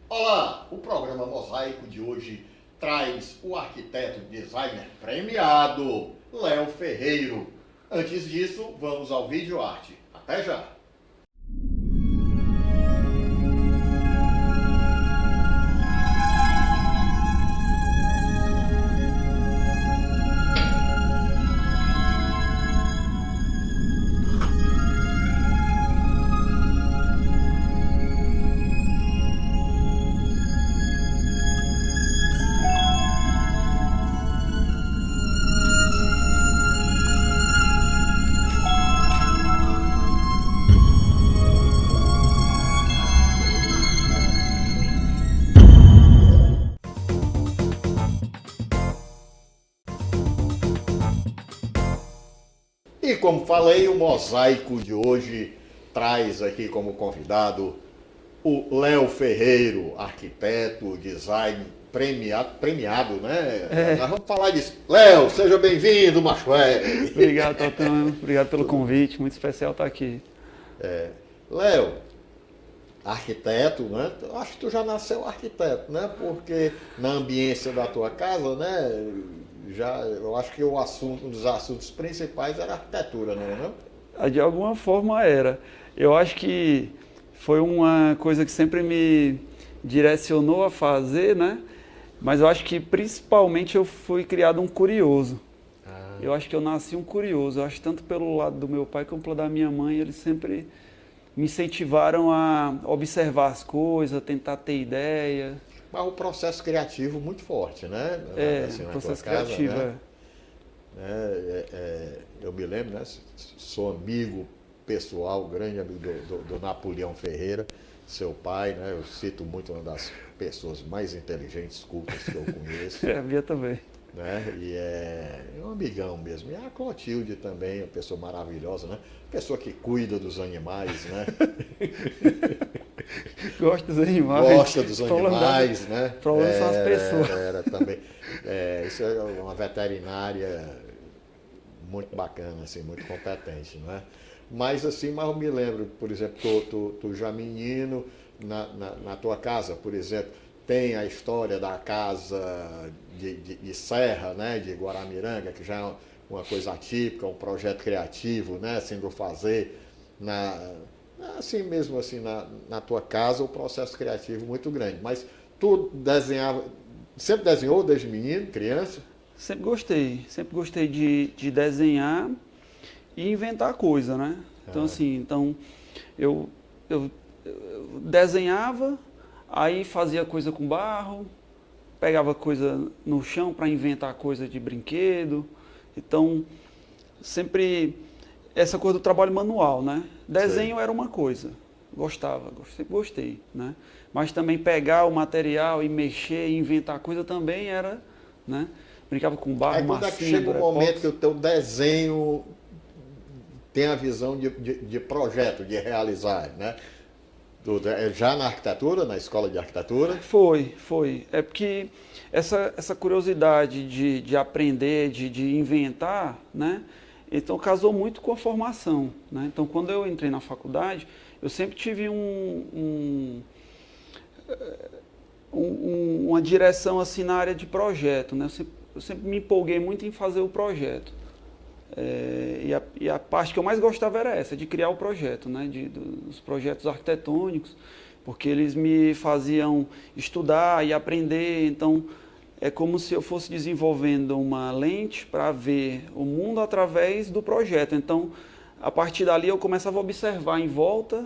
Olá, o programa Mosaico de hoje traz o arquiteto e designer premiado, Léo Ferreiro. Antes disso, vamos ao vídeo arte. Até já! E como falei, o Mosaico de hoje traz aqui como convidado o Léo Ferreiro, arquiteto, design premiado, né? Nós vamos falar disso. Léo, seja bem-vindo, macho. Obrigado, Totão. Obrigado pelo convite. Muito especial estar aqui. Léo, arquiteto, né? Eu acho que tu já nasceu arquiteto, né? Porque na ambiência da tua casa, né? Eu acho que um dos assuntos principais era a arquitetura, não? De alguma forma era. Eu acho que foi uma coisa que sempre me direcionou a fazer, né? Mas eu acho que principalmente eu fui criado um curioso. Eu acho que eu nasci um curioso. Eu acho que tanto pelo lado do meu pai como pelo da minha mãe, eles sempre me incentivaram a observar as coisas, a tentar ter ideia. Mas o processo criativo muito forte, né? Assim, o processo criativo, casa, né? Eu me lembro, né? Sou amigo pessoal, grande amigo do Napoleão Ferreira, seu pai, né? Eu cito muito, uma das pessoas mais inteligentes, cultas que eu conheço. A minha também. Né? E é um amigão mesmo. E a Clotilde também, uma pessoa maravilhosa, né? Pessoa que cuida dos animais, né? Gosta dos animais. Gosta dos animais, né? O problema são as pessoas. Era também. Isso é uma veterinária muito bacana, assim, muito competente, não é? Mas assim, eu me lembro, por exemplo, tu já menino, na tua casa, por exemplo, tem a história da casa de Serra, né? De Guaramiranga, que já é uma coisa atípica, um projeto criativo, né? Sendo fazer assim mesmo, assim, na tua casa, o processo criativo muito grande. Mas tu sempre desenhou desde menino, criança? Sempre gostei de desenhar e inventar coisa, né? Então, eu desenhava, aí fazia coisa com barro, pegava coisa no chão para inventar coisa de brinquedo. Então, sempre essa coisa do trabalho manual, né? Desenho era uma coisa, sempre gostei, né? Mas também pegar o material e mexer e inventar coisa também era, né? Brincava com barro, massinha. Aí quando é que chega o momento que o teu desenho tem a visão de projeto, de realizar, né? Já na arquitetura, na escola de arquitetura? Foi. É porque essa curiosidade de aprender, de inventar, né? Então casou muito com a formação, né? Então quando eu entrei na faculdade, eu sempre tive uma direção assim na área de projeto, né? Eu sempre me empolguei muito em fazer o projeto. E a parte que eu mais gostava era essa, de criar o projeto, né? Dos projetos arquitetônicos, porque eles me faziam estudar e aprender. Então, é como se eu fosse desenvolvendo uma lente para ver o mundo através do projeto. Então, a partir dali eu começava a observar em volta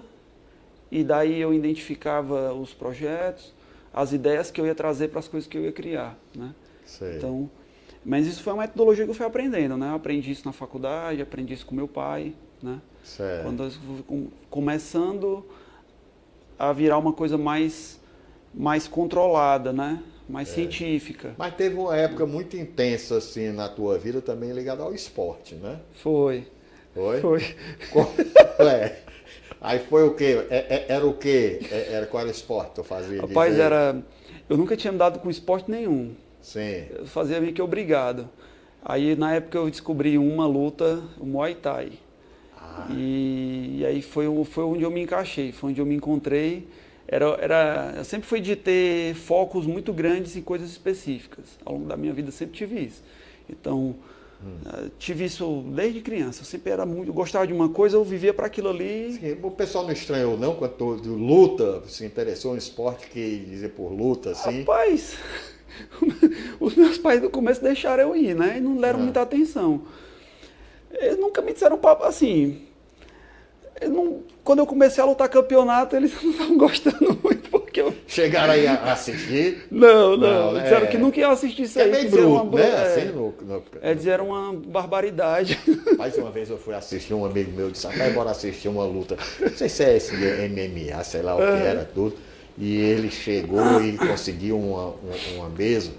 e daí eu identificava os projetos, as ideias que eu ia trazer para as coisas que eu ia criar, né? Sei. Então, mas isso foi uma metodologia que eu fui aprendendo, né? Eu aprendi isso na faculdade, aprendi isso com meu pai, né? Certo. Quando eu fui começando a virar uma coisa mais controlada, né? Mais científica. Mas teve uma época muito intensa assim na tua vida também ligada ao esporte, né? Foi. Aí foi o quê? Era o quê? Qual era o esporte que tu fazia? Rapaz, eu nunca tinha me dado com esporte nenhum. Sim. Eu fazia meio que obrigado. Aí, na época, eu descobri uma luta, o Muay Thai. E aí foi onde eu me encaixei, foi onde eu me encontrei. Eu sempre fui de ter focos muito grandes em coisas específicas. Ao longo da minha vida sempre tive isso. Então, tive isso desde criança. Eu sempre eu gostava de uma coisa, eu vivia para aquilo ali. Sim, o pessoal não estranhou não quando tu luta, se interessou em esporte que dizer por luta, assim? Rapaz, os meus pais no começo deixaram eu ir, né? E não deram muita atenção. Eles nunca me disseram assim. Quando eu comecei a lutar campeonato, eles não estavam gostando muito, porque eu... Chegaram aí a assistir? Não. Disseram que nunca iam assistir isso aí. É meio bruto, né? Assim, disseram uma barbaridade. Mais uma vez eu fui assistir, um amigo meu disse, bora assistir uma luta. Não sei se é esse MMA, sei lá o que era, tudo. E ele chegou e conseguiu uma mesa.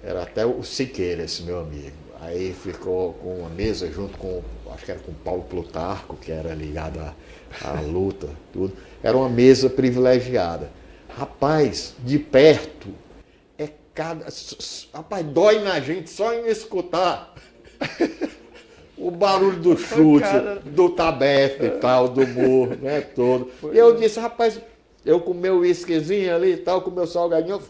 Era até o Siqueira, esse meu amigo. Aí ficou com uma mesa junto com, acho que era com Paulo Plutarco, que era ligado à luta, tudo. Era uma mesa privilegiada. Rapaz, de perto, rapaz, dói na gente só em escutar o barulho do chute, do tabefe e tal, do morro, né, todo. E eu disse, rapaz, eu com meu whiskyzinho ali e tal, com meu salgadinho,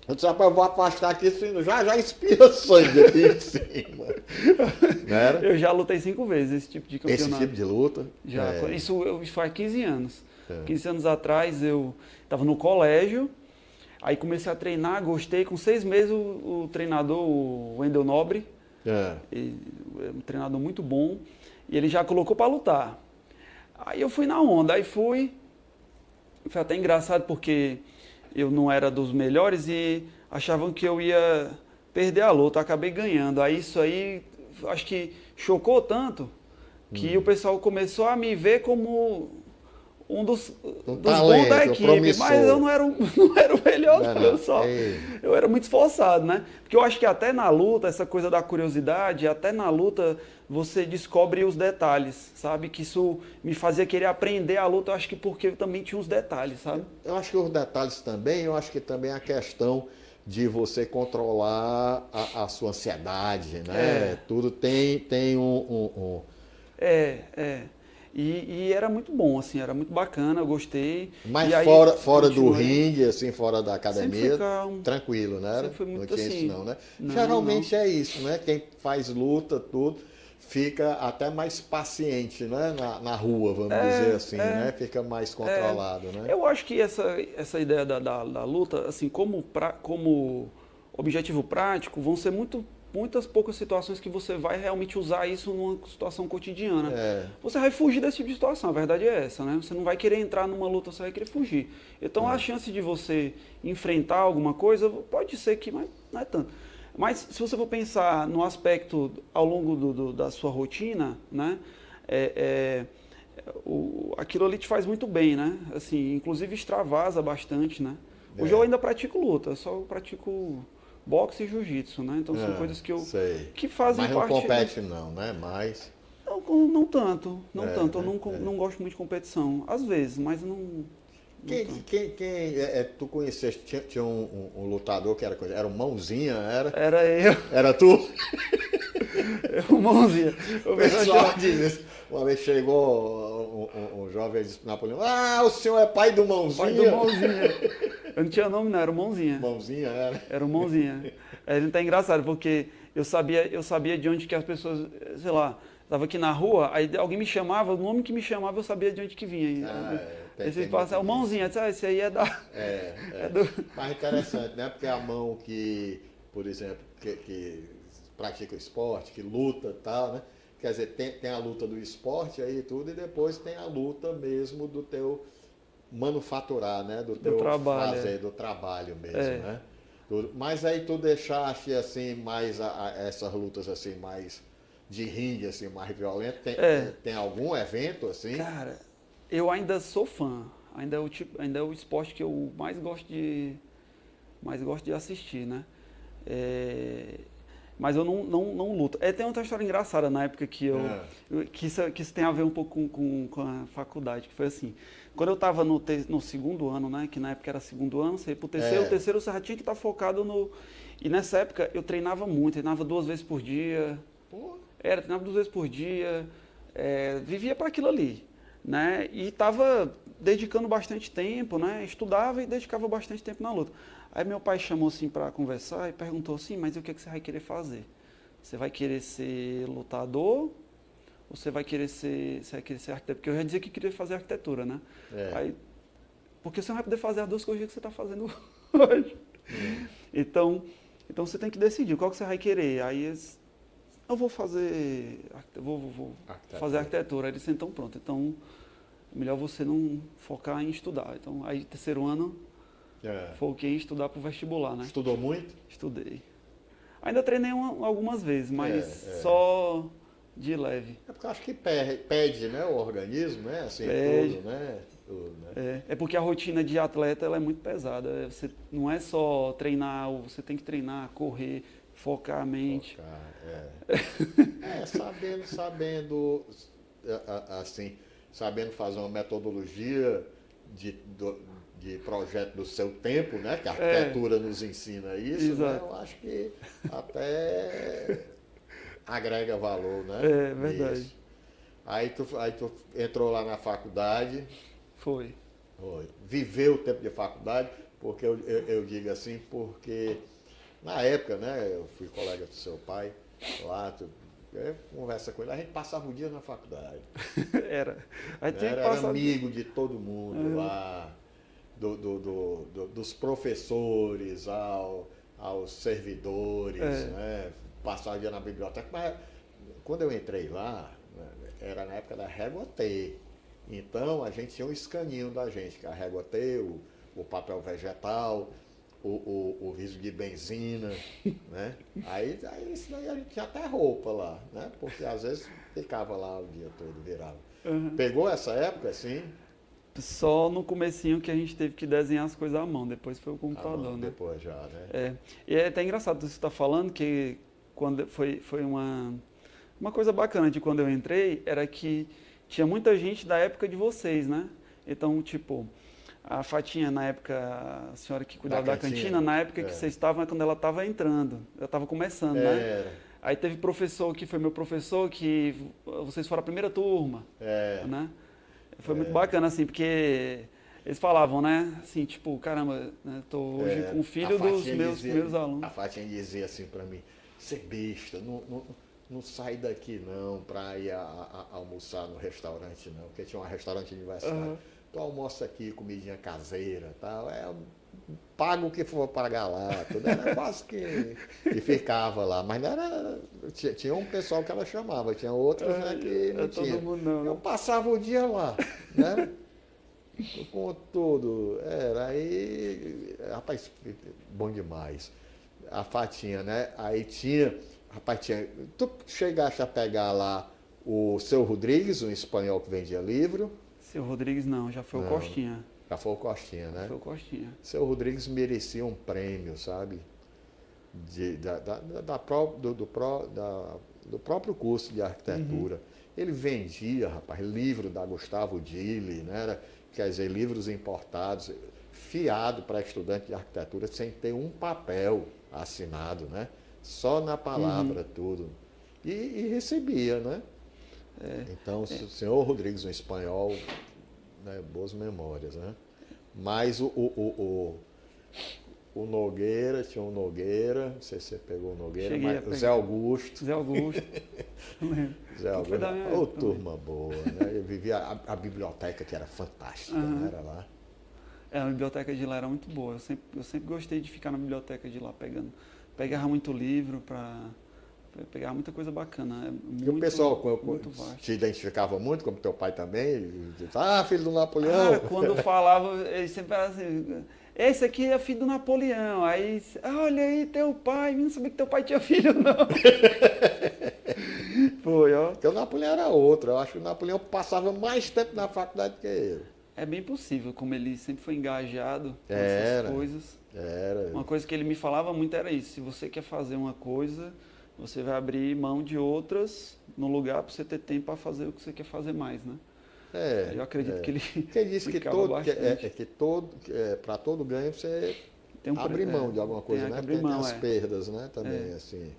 eu disse, rapaz, eu vou afastar aqui, já espirra sangue aqui em cima. Não era? Eu já lutei 5 vezes esse tipo de campeonato. Esse tipo de luta? Já. Isso faz 15 anos. 15 anos atrás eu estava no colégio, aí comecei a treinar, gostei. Com 6 meses o treinador, o Wendel Nobre, um treinador muito bom, e ele já colocou para lutar. Aí eu fui na onda, foi até engraçado porque eu não era dos melhores e achavam que eu ia perder a luta, eu acabei ganhando. Aí isso aí, acho que chocou tanto que o pessoal começou a me ver como um dos bons da equipe, promissor. Mas eu não era o melhor, eu era muito esforçado, né? Porque eu acho que até na luta, essa coisa da curiosidade, até na luta você descobre os detalhes, sabe? Que isso me fazia querer aprender a luta, eu acho que porque eu também tinha os detalhes, sabe? Eu acho que os detalhes também, eu acho que também a questão de você controlar a sua ansiedade, né? Tudo tem um... E era muito bom, assim, era muito bacana, eu gostei. Mas e aí, fora do ringue, assim, fora da academia, tranquilo, né? Foi muito não tinha assim, isso não, né? Geralmente é isso, né? Quem faz luta, tudo, fica até mais paciente, né? Na rua, vamos dizer assim, né? Fica mais controlado, né? Eu acho que essa ideia da luta, assim, como objetivo prático, vão ser muitas poucas situações que você vai realmente usar isso numa situação cotidiana. Você vai fugir desse tipo de situação, a verdade é essa, né? Você não vai querer entrar numa luta, você vai querer fugir. Então a chance de você enfrentar alguma coisa pode ser que não é tanto. Mas se você for pensar no aspecto ao longo da sua rotina, né? Aquilo ali te faz muito bem, né? Assim, inclusive extravasa bastante, né? Hoje eu ainda pratico luta, só pratico boxe e jiu-jitsu, né? Então são coisas que que fazem parte... Mas não compete não, né? Mas... Não tanto. Eu não gosto muito de competição. Às vezes, mas não... Tu conheceste, tinha um lutador que era o Mãozinha, era? Era eu. Era tu? O Mãozinha. O pessoal diz isso. Uma vez chegou um jovem de Napoleão, o senhor é pai do Mãozinha? Pai do Mãozinha. Eu não tinha nome, não, era o Mãozinha. Mãozinha, era? Era o Mãozinha. Ele tá engraçado, porque eu sabia de onde que as pessoas, sei lá, estava aqui na rua, aí alguém me chamava, o nome que me chamava eu sabia de onde que vinha. Esse passa, o Mãozinha, esse aí é da... Mas interessante, né? Porque a mão que, por exemplo, que pratica o esporte, que luta e tal, né? Quer dizer, tem a luta do esporte aí e tudo, e depois tem a luta mesmo do teu manufaturar, né? Do teu trabalho, fazer, do trabalho mesmo, né? Mas aí tu deixaste, assim, mais essas lutas, assim, mais de ringue, assim, mais violento. Tem algum evento, assim? Cara, eu ainda sou fã. Ainda é o esporte que eu mais gosto de assistir, né? Mas eu não luto. Tem outra história engraçada na época que isso tem a ver um pouco com a faculdade, que foi assim. Quando eu estava no segundo ano, né, que na época era segundo ano, você ia pro terceiro, o terceiro você já tinha que estar focado no... E nessa época eu treinava muito, treinava 2 vezes por dia. Treinava 2 vezes por dia, vivia para aquilo ali, né? E estava dedicando bastante tempo, né? Estudava e dedicava bastante tempo na luta. Aí meu pai chamou assim para conversar e perguntou assim, mas o que você vai querer fazer? Você vai querer ser lutador ou você vai querer ser arquiteto? Porque eu já dizia que queria fazer arquitetura, né? Aí, porque você não vai poder fazer as 2 coisas que você está fazendo hoje. Então você tem que decidir qual que você vai querer. Aí eu vou fazer arquitetura. Aí eles então pronto. Então é melhor você não focar em estudar. Então aí terceiro ano foquei em estudar para o vestibular, né? Estudou muito? Estudei. Ainda treinei algumas vezes, mas só de leve. É porque eu acho que pede, né, o organismo, né? Assim, pede. Tudo, né? É porque a rotina de atleta ela é muito pesada. Você não é só treinar, você tem que treinar, correr, focar a mente. Sabendo, assim, sabendo fazer uma metodologia de projeto do seu tempo, né? Que a arquitetura nos ensina isso, né? Eu acho que até agrega valor, né? É verdade. Isso. Aí tu entrou lá na faculdade. Foi. Viveu o tempo de faculdade, porque eu digo assim, porque na época, né? Eu fui colega do seu pai lá, conversa com ele, a gente passava o dia na faculdade. Era amigo de todo mundo lá. Dos professores aos servidores, né? Passar o dia na biblioteca. Mas quando eu entrei lá, era na época da régua T. Então a gente tinha um escaninho da gente, que é a régua T, o papel vegetal, o viso de benzina, né? Aí isso daí a gente tinha até roupa lá, né? Porque às vezes ficava lá o dia todo virado. Pegou essa época, assim? Só no comecinho que a gente teve que desenhar as coisas à mão, depois foi o computador, né? Depois já, né? E é até engraçado você estar falando que quando foi uma coisa bacana de quando eu entrei, era que tinha muita gente da época de vocês, né? Então, tipo, a Fatinha, na época, a senhora que cuidava da cantina, na época que vocês estavam, quando ela estava entrando, ela estava começando, né? Aí teve professor que foi meu professor, que vocês foram a primeira turma, né? Foi muito bacana, assim, porque eles falavam, né? Assim, tipo, caramba, né, tô hoje com o filho dos meus primeiros alunos. A Fatinha dizia assim para mim, você besta, não sai daqui não para ir almoçar no restaurante não, porque tinha um restaurante universitário. Tu almoça aqui, comidinha caseira, tal, paga o que for pagar lá, tudo era quase que ficava lá, mas não era, tinha um pessoal que ela chamava, tinha outros, né, que não tinha. Eu passava o dia lá, né? Com tudo, aí, rapaz, bom demais. A Fatinha, né? Aí rapaz, tu chegaste a pegar lá o seu Rodrigues, um espanhol que vendia livro? Seu Rodrigues não, já foi o Costinha. Já foi o Costinha, né? Foi o Costinha. Seu Rodrigues merecia um prêmio, sabe? Do próprio curso de arquitetura. Ele vendia, rapaz, livro da Gustavo Dili, né? Quer dizer, livros importados, fiado para estudante de arquitetura, sem ter um papel assinado, né? Só na palavra, tudo. E recebia, né? Então, o senhor Rodrigues, um espanhol, né? Boas memórias, né? Mas o Nogueira, tinha um Nogueira, não sei se você pegou o Nogueira, mas o Zé Augusto. Zé Augusto. Zé Augusto, turma boa, né? Eu vivia a biblioteca, que era fantástica, né? Era lá. A biblioteca de lá era muito boa. Eu sempre gostei de ficar na biblioteca de lá pegava muito livro pegava muita coisa bacana. E o pessoal te identificava muito, como teu pai também? Filho do Napoleão. Quando falava, ele sempre era assim, esse aqui é filho do Napoleão. Aí, olha aí, teu pai, não sabia que teu pai tinha filho, não. Foi, ó. Porque o Napoleão era outro. Eu acho que o Napoleão passava mais tempo na faculdade que ele. É bem possível, como ele sempre foi engajado nessas coisas. Uma coisa que ele me falava muito era isso, se você quer fazer uma coisa, você vai abrir mão de outras no lugar para você ter tempo para fazer o que você quer fazer mais, né? Eu acredito que ele Porque ele disse que para todo ganho você abre mão de alguma coisa, né? Tem as perdas, né? Também, assim.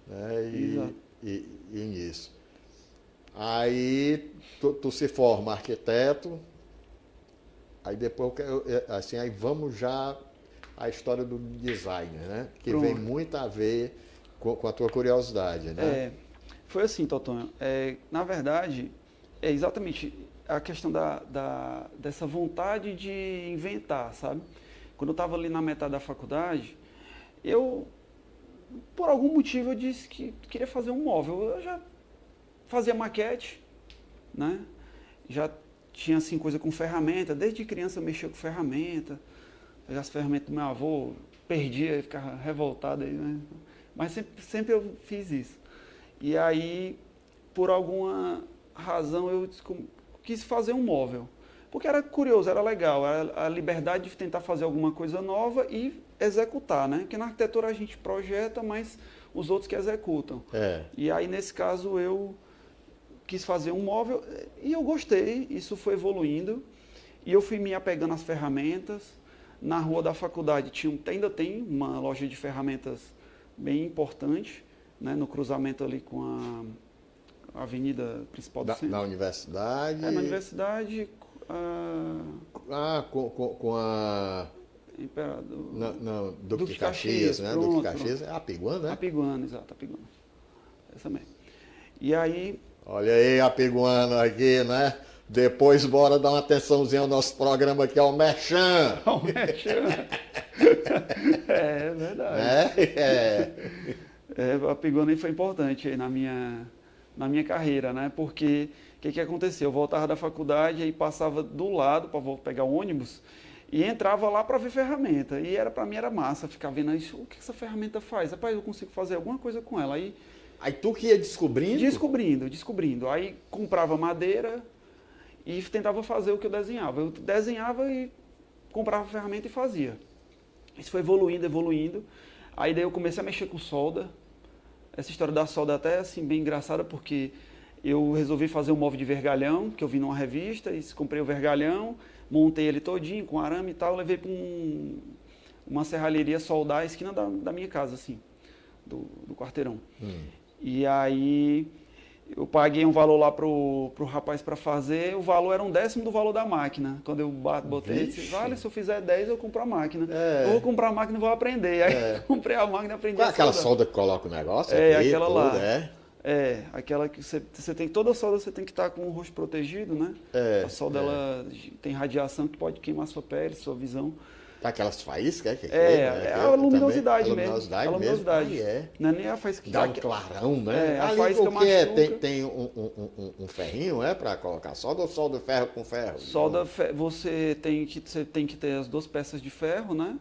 Né? E nisso. Aí tu se forma arquiteto, aí depois, assim, aí vamos já à história do design, né? Que vem muito a ver com a tua curiosidade, né? Foi assim, Totonho. Na verdade, é exatamente a questão dessa vontade de inventar, sabe? Quando eu estava ali na metade da faculdade, por algum motivo, eu disse que queria fazer um móvel. Eu já fazia maquete, né? Já tinha assim coisa com ferramenta. Desde criança eu mexia com ferramenta. As ferramentas do meu avô, perdia e ficava revoltado. Né? Mas sempre eu fiz isso. E aí, por alguma razão, eu quis fazer um móvel. Porque era curioso, era legal. Era a liberdade de tentar fazer alguma coisa nova e executar, né? Porque na arquitetura a gente projeta, mas os outros que executam. E aí, nesse caso, eu quis fazer um móvel e eu gostei. Isso foi evoluindo. E eu fui me apegando às ferramentas. Na rua da faculdade ainda tem uma loja de ferramentas bem importante, né, no cruzamento ali com a avenida principal do centro. Na universidade? Na universidade. Com a... Imperador. Duque de Caxias, né? Duque de Caxias é Apiguana, né? Apiguana, exato, Apiguana. Essa mesmo. E aí... Olha aí, Apiguana aqui, né? Depois, bora dar uma atençãozinha ao nosso programa aqui, ao Merchan. Ao Merchan. É verdade. A Apiguana foi importante aí na minha carreira, né? Porque o que aconteceu? Eu voltava da faculdade e passava do lado para pegar o ônibus e entrava lá para ver ferramenta. E para mim era massa ficar vendo isso. O que essa ferramenta faz? Rapaz, eu consigo fazer alguma coisa com ela. Aí tu que ia descobrindo? Descobrindo. Aí comprava madeira e tentava fazer o que eu desenhava. Eu desenhava e comprava a ferramenta e fazia. Isso foi evoluindo. Aí daí eu comecei a mexer com solda. Essa história da solda é até assim, bem engraçada, porque eu resolvi fazer um móvel de vergalhão, que eu vi numa revista, e comprei o vergalhão, montei ele todinho, com arame e tal, levei para uma serralheria soldar a esquina da minha casa, assim, do quarteirão. E aí eu paguei um valor lá pro rapaz para fazer, o valor era 1/10 do valor da máquina. Quando eu botei, ele disse, vale, se eu fizer 10 eu compro a máquina. Eu vou comprar a máquina e vou aprender. Aí comprei a máquina e aprendi a soldar. Aquela solda que coloca o negócio? Aquela tudo, lá. Aquela que você tem, toda solda você tem que estar com o rosto protegido, né? A solda ela tem radiação que pode queimar sua pele, sua visão. Tá aquelas faíscas? A luminosidade mesmo. A luminosidade. Não é nem a faísca. Dá um clarão, né? A faísca machuca. Tem um ferrinho, para colocar solda ou solda ferro com ferro? Solda, você tem que ter as duas peças de ferro, né?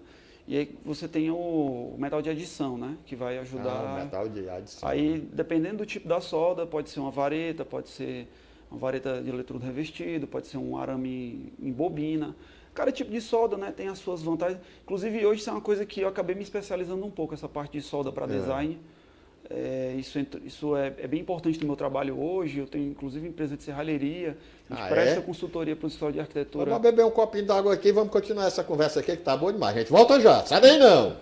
E aí você tem o metal de adição, né? Que vai ajudar. O metal de adição. Aí, dependendo do tipo da solda, pode ser uma vareta, pode ser uma vareta de eletrodo revestido, pode ser um arame em bobina. Cada tipo de solda, né, tem as suas vantagens. Inclusive, hoje isso é uma coisa que eu acabei me especializando um pouco, essa parte de solda para design. Isso é bem importante no meu trabalho hoje. Eu tenho, inclusive, empresa de serralheria. A gente presta consultoria para o escritório de arquitetura. Vamos beber um copinho d'água aqui e vamos continuar essa conversa aqui, que tá boa demais. A gente volta já. Sai daí, não!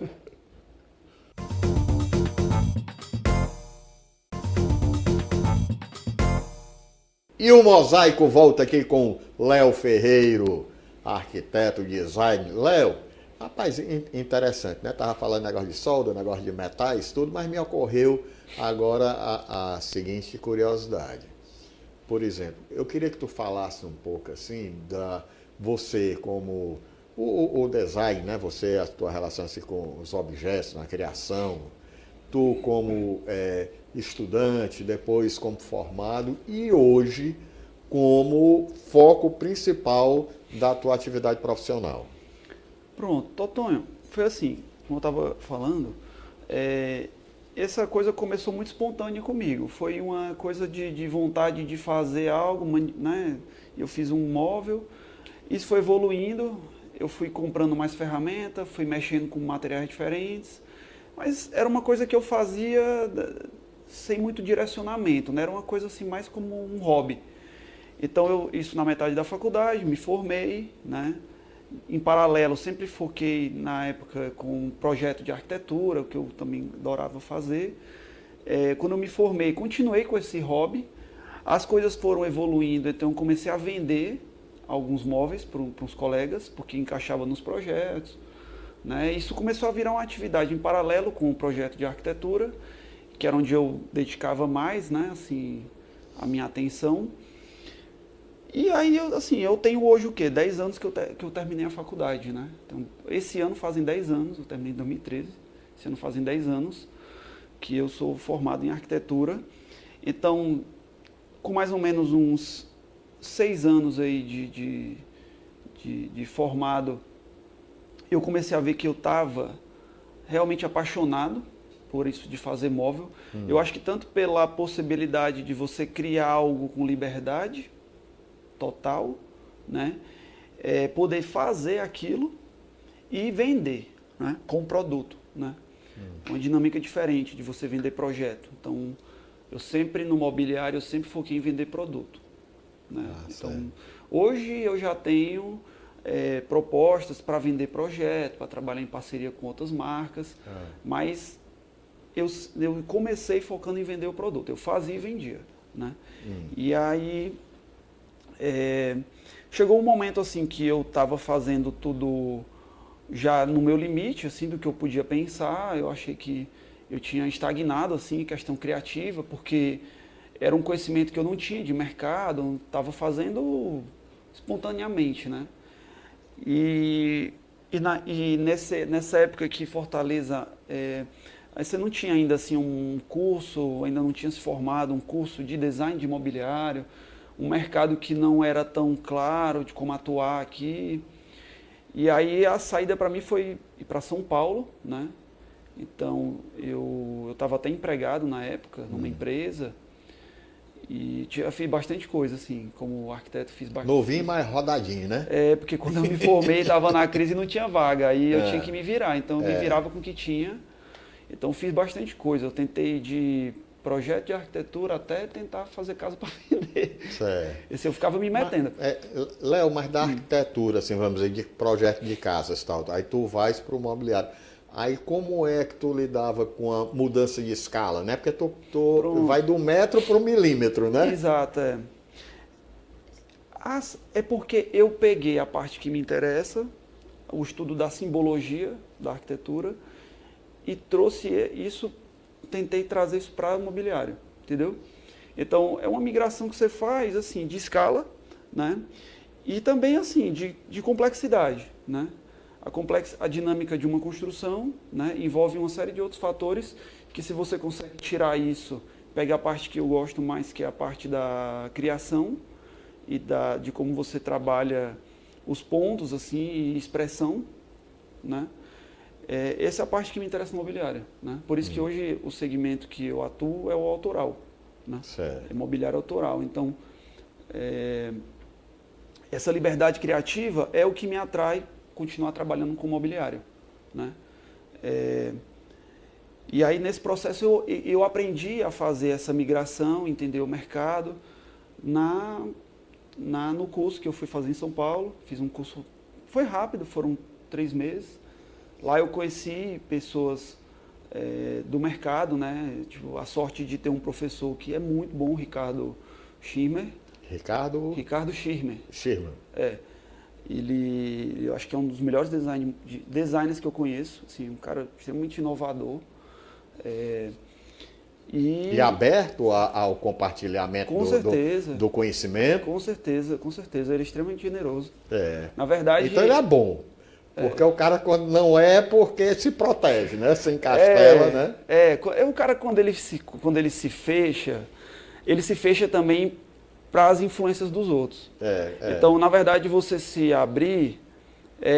E o Mosaico volta aqui com Léo Ferreiro, arquiteto, design. Léo, rapaz, interessante, né? Tava falando negócio de solda, negócio de metais, tudo, mas me ocorreu agora a seguinte curiosidade. Por exemplo, eu queria que tu falasse um pouco assim você como o design, né? Você, a tua relação assim, com os objetos, na criação, tu como estudante, depois como formado e hoje como foco principal da tua atividade profissional. Pronto, Totonho, foi assim, como eu estava falando, essa coisa começou muito espontânea comigo, foi uma coisa de vontade de fazer algo, né? Eu fiz um móvel, isso foi evoluindo, eu fui comprando mais ferramentas, fui mexendo com materiais diferentes, Mas era uma coisa que eu fazia sem muito direcionamento, né? Era uma coisa assim mais como um hobby. Então, isso na metade da faculdade, me formei, né? Em paralelo, sempre foquei na época com um projeto de arquitetura, o que eu também adorava fazer. Quando eu me formei, continuei com esse hobby. As coisas foram evoluindo, então eu comecei a vender alguns móveis para os colegas, porque encaixava nos projetos, né? Isso começou a virar uma atividade em paralelo com o projeto de arquitetura, que era onde eu dedicava mais, né, assim, a minha atenção. E aí, eu tenho hoje o quê? 10 anos que eu terminei a faculdade, né? Então, esse ano fazem 10 anos, eu terminei em 2013, esse ano fazem 10 anos que eu sou formado em arquitetura. Então, com mais ou menos uns 6 anos aí de formado, eu comecei a ver que eu estava realmente apaixonado por isso de fazer móvel. Eu acho que tanto pela possibilidade de você criar algo com liberdade total, né? Poder fazer aquilo e vender, né? Com produto, né? Uma dinâmica diferente de você vender projeto. Então, eu sempre no mobiliário, eu sempre foquei em vender produto, né? Então, hoje eu já tenho propostas para vender projeto, para trabalhar em parceria com outras marcas, mas eu comecei focando em vender o produto. Eu fazia e vendia, né? E aí chegou um momento assim que eu estava fazendo tudo já no meu limite, assim, do que eu podia pensar. Eu achei que eu tinha estagnado assim em questão criativa, porque era um conhecimento que eu não tinha de mercado, estava fazendo espontaneamente, né? E nessa época que Fortaleza, você não tinha ainda assim um curso, ainda não tinha se formado um curso de design de imobiliário, um mercado que não era tão claro de como atuar aqui. E aí a saída para mim foi ir para São Paulo, né? Então eu estava até empregado na época numa empresa e fiz bastante coisa assim, como arquiteto fiz bastante. Novinho, mas rodadinho, né? Porque quando eu me formei estava na crise e não tinha vaga, aí eu tinha que me virar, então eu me virava com o que tinha. Então fiz bastante coisa, eu tentei de projeto de arquitetura até tentar fazer casa para vender. Esse eu ficava me metendo. Léo, mas da arquitetura, assim, vamos dizer, de projeto de casas e tal, aí tu vais para o mobiliário. Aí como é que tu lidava com a mudança de escala, né? Porque tu vai do metro para o milímetro, né? Exato, é porque eu peguei a parte que me interessa, o estudo da simbologia da arquitetura, e trouxe isso, tentei trazer isso para o mobiliário, entendeu? Então, é uma migração que você faz, assim, de escala, né? E também, assim, de complexidade, né? A dinâmica de uma construção, né, envolve uma série de outros fatores que, se você consegue tirar isso, pegar a parte que eu gosto mais, que é a parte da criação e de como você trabalha os pontos, assim, e expressão, né? Essa é a parte que me interessa no mobiliário, né? Por isso que hoje o segmento que eu atuo é o autoral, né? É mobiliário autoral. Então, essa liberdade criativa é o que me atrai continuar trabalhando com mobiliário, né? E aí, nesse processo, eu aprendi a fazer essa migração, entender o mercado, no curso que eu fui fazer em São Paulo. Fiz um curso, foi rápido, foram 3 meses. Lá eu conheci pessoas do mercado, né? Tipo, a sorte de ter um professor que é muito bom, Ricardo Schirmer. Ricardo Schirmer. Eu acho que é um dos melhores designers que eu conheço, assim, um cara extremamente inovador. E aberto ao compartilhamento do conhecimento. Com certeza. Ele é extremamente generoso. Na verdade, então ele é bom. Porque o cara, quando não é, porque se protege, né? Se encastela, né? O cara, quando ele se fecha também para as influências dos outros. Então, na verdade, você se abrir,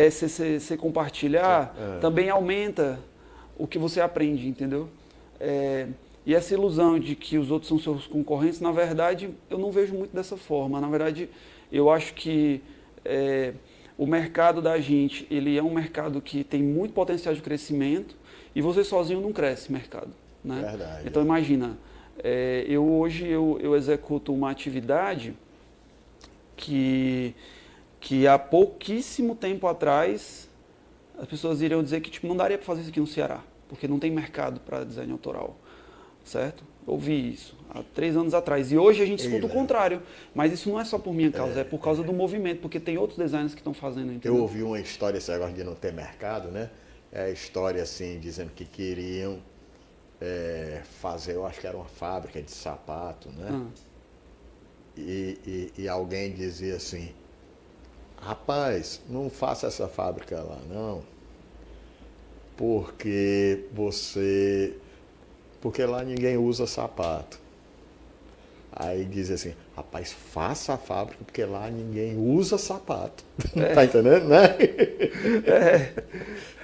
se compartilhar, também aumenta o que você aprende, entendeu? E essa ilusão de que os outros são seus concorrentes, na verdade, eu não vejo muito dessa forma. Na verdade, eu acho que o mercado da gente, ele é um mercado que tem muito potencial de crescimento E você sozinho não cresce mercado, né? Verdade. Então imagina, hoje eu executo uma atividade que há pouquíssimo tempo atrás as pessoas iriam dizer que tipo, não daria para fazer isso aqui no Ceará, porque não tem mercado para design autoral, certo? Ouvi isso há 3 anos atrás. E hoje a gente escuta o contrário. Mas isso não é só por minha causa, é por causa do movimento, porque tem outros designers que estão fazendo. Entendeu? Eu ouvi uma história, esse negócio de não ter mercado, né? É a história assim, dizendo que queriam fazer, eu acho que era uma fábrica de sapato, né? E alguém dizia assim, rapaz, não faça essa fábrica lá, não. Porque lá ninguém usa sapato. Aí diz assim, rapaz, faça a fábrica, porque lá ninguém usa sapato. Tá entendendo, né?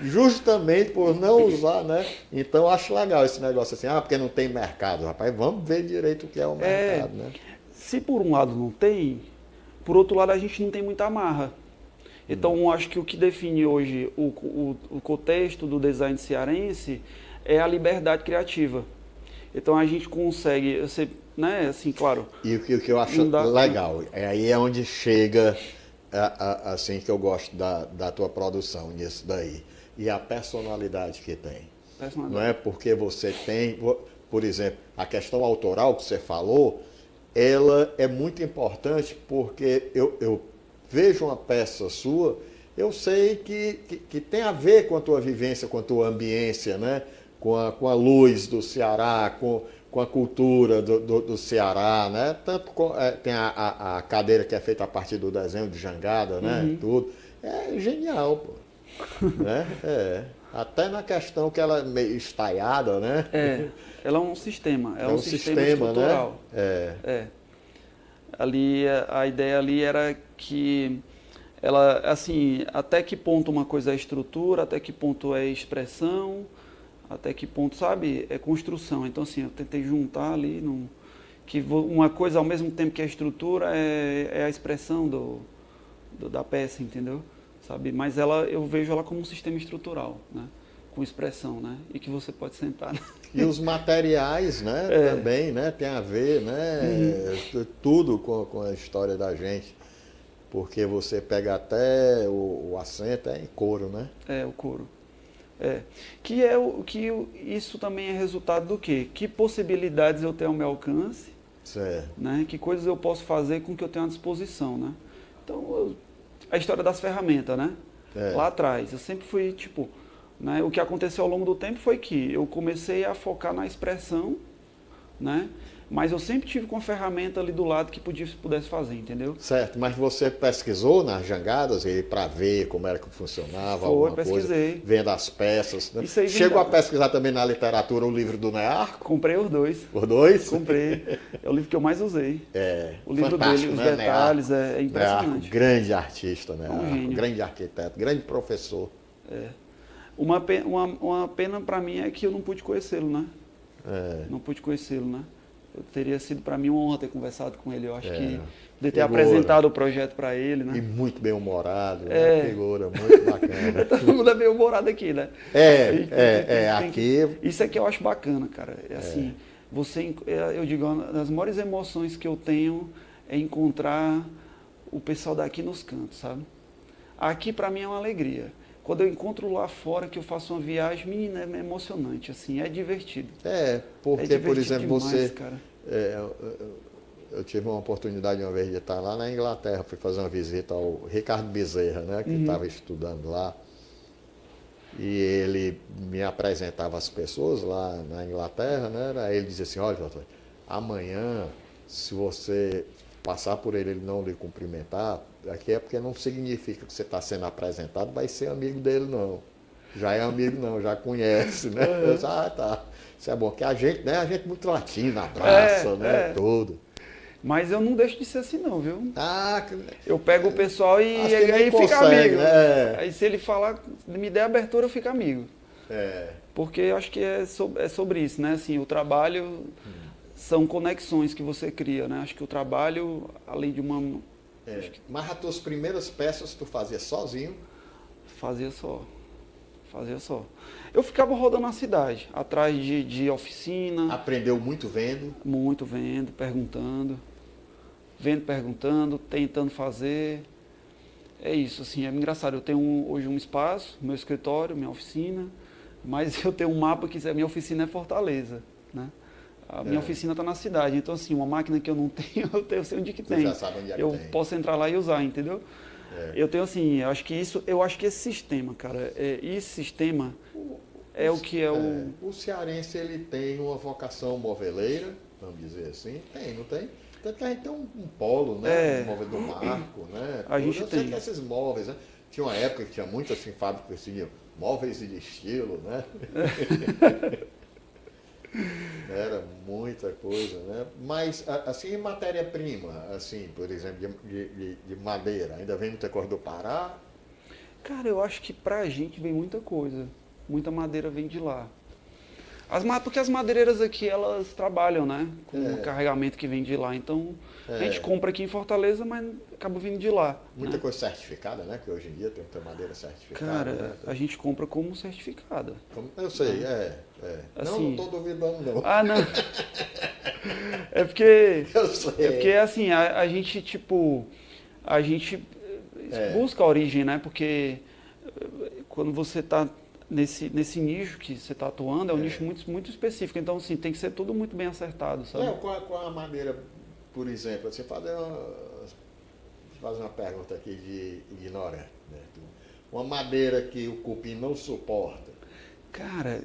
Justamente por não usar, né? Então eu acho legal esse negócio assim, porque não tem mercado. Rapaz, vamos ver direito o que é o mercado, né? Se por um lado não tem, por outro lado a gente não tem muita amarra. Então acho que o que define hoje o contexto do design cearense é a liberdade criativa. Então a gente consegue, né, assim, claro. E o que eu acho legal, aí é onde chega, assim, que eu gosto da tua produção, nisso daí. E a personalidade que tem. Não é porque você tem, por exemplo, a questão autoral que você falou, ela é muito importante porque eu vejo uma peça sua, eu sei que tem a ver com a tua vivência, com a tua ambiência, né? Com a luz do Ceará, com a cultura do Ceará, né? Tanto tem a cadeira que é feita a partir do desenho de jangada, né? Tudo. É genial, pô. Né? Até na questão que ela é meio estaiada, né? Ela é um sistema, é um sistema estrutural. Né? Ali, a ideia ali era que ela, assim, até que ponto uma coisa é estrutura, até que ponto é expressão, até que ponto, sabe, é construção. Então, assim, eu tentei juntar ali, que uma coisa ao mesmo tempo que é estrutura é a expressão da peça, entendeu? Sabe? Mas eu vejo ela como um sistema estrutural, né? Com expressão, né? E que você pode sentar. Né? E os materiais, né? Também, né? Tem a ver, né? Tudo com a história da gente. Porque você pega até o assento em couro, né? O couro. Isso também é resultado do quê? Que possibilidades eu tenho ao meu alcance, certo. Né? Que coisas eu posso fazer com o que eu tenho à disposição, né? Então, a história das ferramentas, né? Lá atrás, eu sempre fui, tipo, né? O que aconteceu ao longo do tempo foi que eu comecei a focar na expressão, né? Mas eu sempre tive com a ferramenta ali do lado que pudesse fazer, entendeu? Certo, mas você pesquisou nas jangadas para ver como era que funcionava, pesquisei. Coisa, vendo as peças. Né? Chegou a pesquisar também na literatura o livro do Nearco? Comprei os dois. Os dois? Comprei. É o livro que eu mais usei. O livro dele, os né? detalhes, é impressionante. Nearco, grande artista, né? Um gênio. Grande arquiteto, grande professor. Uma pena para mim é que eu não pude conhecê-lo, né? Não pude conhecê-lo, né? Teria sido para mim uma honra ter conversado com ele. Eu acho que de ter apresentado o projeto para ele, né? E muito bem humorado, né? Figura muito bacana. Todo mundo é bem humorado aqui, né? Aqui. Isso é que eu acho bacana, cara. Assim, eu digo, uma das maiores emoções que eu tenho é encontrar o pessoal daqui nos cantos, sabe? Aqui para mim é uma alegria. Quando eu encontro lá fora, que eu faço uma viagem, menina, é emocionante, assim, é divertido. Porque, por exemplo, demais, cara. Eu tive uma oportunidade uma vez de estar lá na Inglaterra, fui fazer uma visita ao Ricardo Bezerra, né, que estava estudando lá. E ele me apresentava as pessoas lá na Inglaterra, né? Aí ele dizia assim, olha, doutor, amanhã, se você passar por ele não lhe cumprimentar, aqui é porque não significa que você está sendo apresentado, vai ser amigo dele, não. Já é amigo, não, já conhece, né? Eu disse, tá. Isso é bom, que a gente, né? A gente é muito latino, abraça, né? Tudo. Mas eu não deixo de ser assim, não, viu? Ah, eu pego o pessoal e aí fica amigo. Né? Aí se ele falar, me der abertura, eu fico amigo. É. Porque eu acho que é sobre isso, né? Assim, o trabalho são conexões que você cria, né? Acho que o trabalho, além de uma... É. Mas as tuas primeiras peças tu fazia sozinho? Fazia só. Fazia só. Eu ficava rodando na cidade, atrás de oficina. Aprendeu muito vendo? Muito vendo, perguntando. Vendo, perguntando, tentando fazer. É isso, assim, é engraçado. Eu tenho hoje um espaço, meu escritório, minha oficina, mas eu tenho um mapa que a minha oficina é Fortaleza, né? A minha oficina está na cidade, então assim, uma máquina que eu não tenho, eu sei onde que tem. Já sabe onde é que eu tem. posso entrar lá e usar, entendeu? Eu tenho assim, eu acho que esse sistema, cara, esse sistema é o que é o... O cearense, ele tem uma vocação moveleira, vamos dizer assim, tem, não tem? Tanto que a gente tem um polo, né? Um móvel do Marco, né? A gente eu sei tem. que esses móveis, né? Tinha uma época que tinha muito assim, fábricas que tinham móveis de estilo, né? Era muita coisa, né? Mas, assim, em matéria-prima, assim, por exemplo, de madeira, ainda vem muita coisa do Pará? Cara, eu acho que pra gente vem muita coisa. Muita madeira vem de lá. Porque as madeireiras aqui, elas trabalham, né? Com o carregamento que vem de lá. Então, a gente compra aqui em Fortaleza, mas acaba vindo de lá. Muita né? coisa certificada, né? Que hoje em dia tem muita madeira certificada. Cara, né? a gente compra como certificada. Eu sei, Não, não estou duvidando, não. Ah, não. É porque... Eu sei. É porque, assim, a gente, tipo... A gente busca a origem, né? Porque quando você está nesse nicho que você está atuando, é um nicho muito, muito específico. Então, assim, tem que ser tudo muito bem acertado, sabe? Qual a maneira, por exemplo, você fazer uma pergunta aqui de ignorante, né? Uma madeira que o cupim não suporta. Cara,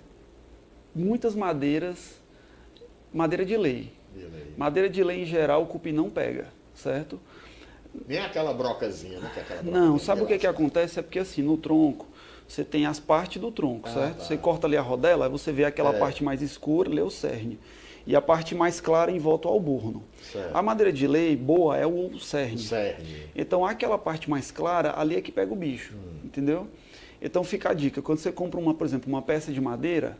muitas madeiras, madeira de lei. Madeira de lei, em geral, o cupim não pega, certo? Nem aquela brocazinha, né? Não, sabe o que acontece? É porque, assim, no tronco, você tem as partes do tronco, certo? Tá. Você corta ali a rodela, aí você vê aquela parte mais escura, ali é o cerne. E a parte mais clara em volta ao burno. Certo. A madeira de lei boa é o cerne. O cerne. Então, aquela parte mais clara, ali é que pega o bicho, entendeu? Então, fica a dica. Quando você compra, por exemplo, uma peça de madeira,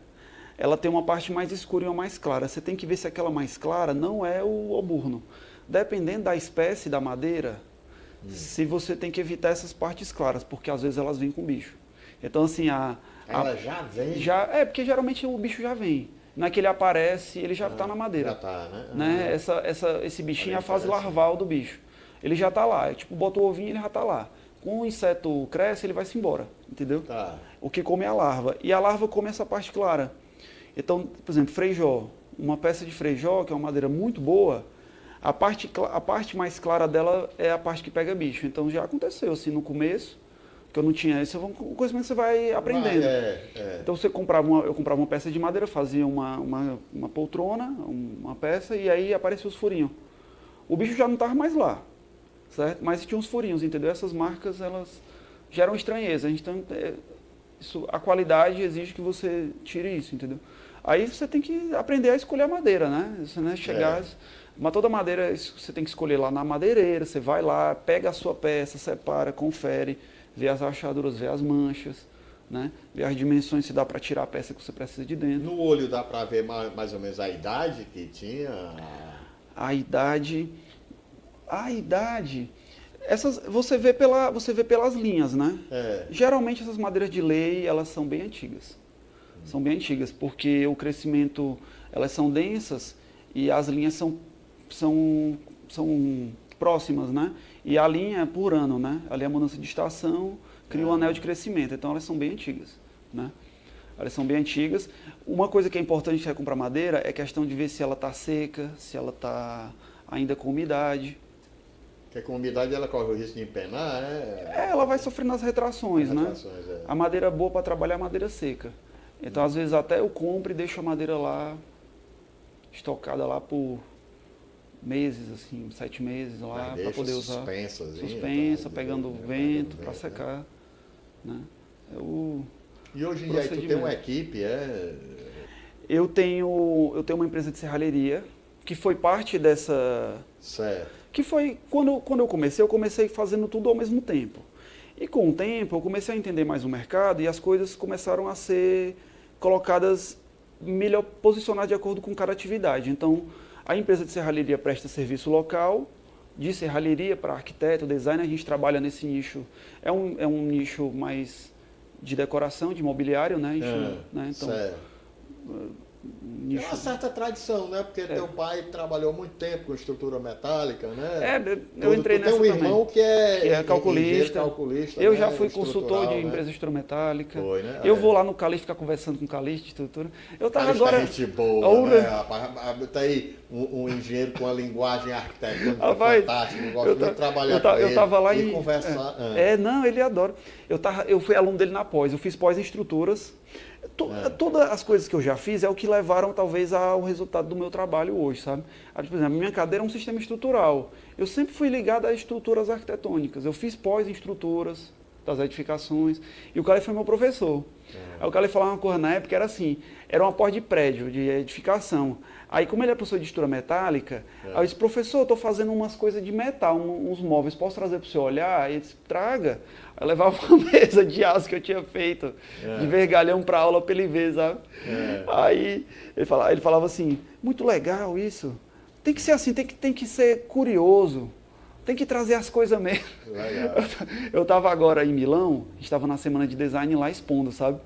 ela tem uma parte mais escura e uma mais clara. Você tem que ver se aquela mais clara não é o burno. Dependendo da espécie da madeira, se você tem que evitar essas partes claras, porque às vezes elas vêm com bicho. Então, assim, ela já vem? Porque geralmente o bicho já vem. Não é que ele aparece, ele já está na madeira. Já está, né? Esse bichinho é a fase larval do bicho. Ele já está lá. Tipo, bota o ovinho, ele já está lá. Quando o inseto cresce, ele vai se embora, entendeu? Tá. O que come é a larva. E a larva come essa parte clara. Então, por exemplo, freijó. Uma peça de freijó, que é uma madeira muito boa, a parte mais clara dela é a parte que pega bicho. Então, já aconteceu, assim, no começo, que eu não tinha isso, o conhecimento você vai aprendendo. Então, eu comprava uma peça de madeira, fazia uma poltrona, uma peça, e aí apareciam os furinhos. O bicho já não estava mais lá, certo? Mas tinha uns furinhos, entendeu? Essas marcas, elas geram estranheza. Então, a qualidade exige que você tire isso, entendeu? Aí você tem que aprender a escolher a madeira, né? Você não é chegar... Mas toda madeira você tem que escolher lá na madeireira, você vai lá, pega a sua peça, separa, confere, vê as rachaduras, vê as manchas, né? Vê as dimensões, se dá para tirar a peça que você precisa de dentro. No olho dá para ver mais ou menos a idade que tinha? A idade... Você vê pelas linhas, né? Geralmente essas madeiras de lei, elas são bem antigas. São bem antigas, porque o crescimento, elas são densas e as linhas são próximas, né? E a linha é por ano, né? Ali a mudança de estação cria um anel de crescimento, então elas são bem antigas, né? Elas são bem antigas. Uma coisa que é importante para comprar madeira é a questão de ver se ela está seca, se ela está ainda com umidade. Porque com umidade ela corre o risco de empenar, né? Ela vai sofrendo as retrações, né? A madeira boa para trabalhar é a madeira seca. Então, às vezes, até eu compro e deixo a madeira lá, estocada lá por meses, assim, 7 meses lá, para poder usar. Suspensa, pegando vento, para secar. Né? E hoje em dia tu tem uma equipe, Eu tenho uma empresa de serralheria, que foi parte dessa... Certo. Que foi, quando eu comecei fazendo tudo ao mesmo tempo. E com o tempo, eu comecei a entender mais o mercado e as coisas começaram a ser colocadas melhor posicionadas de acordo com cada atividade. Então, a empresa de serralheria presta serviço local, de serralheria para arquiteto, designer, a gente trabalha nesse nicho. É um nicho mais de decoração, de mobiliário, né? Né? Então, certo. Tem uma certa tradição, né? Porque teu pai trabalhou muito tempo com estrutura metálica, né? Eu entrei nessa também. Tem um também, irmão que é calculista. Eu né? já fui consultor de né? empresa instrumentálica. Foi, né? Eu vou lá no Cali ficar conversando com o calista de estrutura. Eu tava agora... É gente boa, né, rapaz? Tá aí um engenheiro com a linguagem arquitetônica fantástica. Eu gosto muito de trabalhar com ele. Eu tava lá e conversar. Não, ele adora. Eu fui aluno dele na pós. Eu fiz pós em estruturas. Todas as coisas que eu já fiz é o que levaram talvez ao resultado do meu trabalho hoje, sabe? Por exemplo, a minha cadeira é um sistema estrutural. Eu sempre fui ligado a estruturas arquitetônicas. Eu fiz pós em estruturas das edificações e o Cali foi meu professor. Aí o Cali falava uma coisa na época, era assim, era uma pós de prédio, de edificação. Aí como ele é professor de estrutura metálica, aí eu disse, professor, eu estou fazendo umas coisas de metal, uns móveis, posso trazer para o senhor olhar? Aí ele disse, traga. Aí eu levava uma mesa de aço que eu tinha feito, de vergalhão para aula para ele ver, sabe? Aí ele falava assim, muito legal isso, tem que ser assim, tem que ser curioso, tem que trazer as coisas mesmo. Eu estava agora em Milão, estava na semana de design lá expondo, sabe?